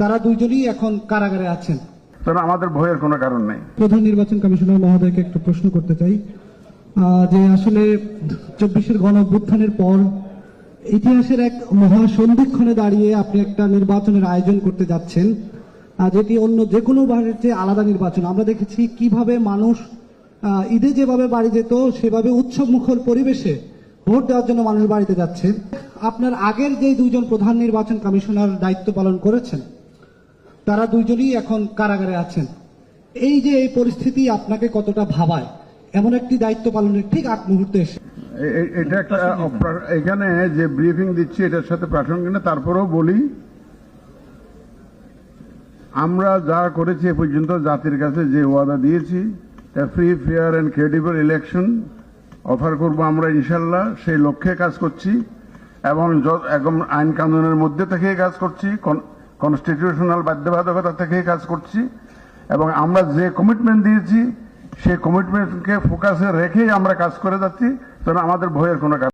তারা দুইজনই এখন কারাগারে আছেন। আমাদের ভয়ের কোনো কারণ নেই। প্রধান নির্বাচন কমিশনার মহোদয়কে একটু প্রশ্ন করতে চাই যে আসলে 24-এর গণ অভ্যুত্থানের পর ইতিহাসের এক মহা সন্ধিক্ষণে দাঁড়িয়ে আপনি একটা নির্বাচনের আয়োজন করতে যাচ্ছেন, যেটি অন্য যে কোনো বারের চেয়ে আলাদা নির্বাচন। আমরা দেখেছি কিভাবে মানুষ ঈদে যেভাবে বাড়ি যেত সেভাবে উৎসব মুখর পরিবেশে ভোট দেওয়ার জন্য মানুষ বাড়িতে যাচ্ছে। আপনার আগের যে দুইজন প্রধান নির্বাচন কমিশনার দায়িত্ব পালন করেছেন তারা দুইজনই এখন কারাগারে আছেন। এই যে এই পরিস্থিতি আপনাকে কতটা ভাবায় এমন একটি দায়িত্ব পালনের ঠিক আগ মুহূর্তে এসে? এটা একটা এখানে যে ব্রিফিং দিচ্ছি এটার সাথে প্রাসঙ্গিক না, তারপরেও বলি আমরা যা করেছি এ পর্যন্ত জাতির কাছে যে ওয়াদা দিয়েছি free fair and credible election offer করব আমরা ইনশাল্লাহ, সেই লক্ষ্যে কাজ করছি এবং একদম আইন কানুনের মধ্যে থেকেই কাজ করছি, কনস্টিটিউশনাল বাধ্যবাধকতা থেকেই কাজ করছি এবং আমরা যে কমিটমেন্ট দিয়েছি সেই কমিটমেন্টকে ফোকাসে রেখেই আমরা কাজ করে যাচ্ছি। আমাদের ভয়ের কোনো কারণ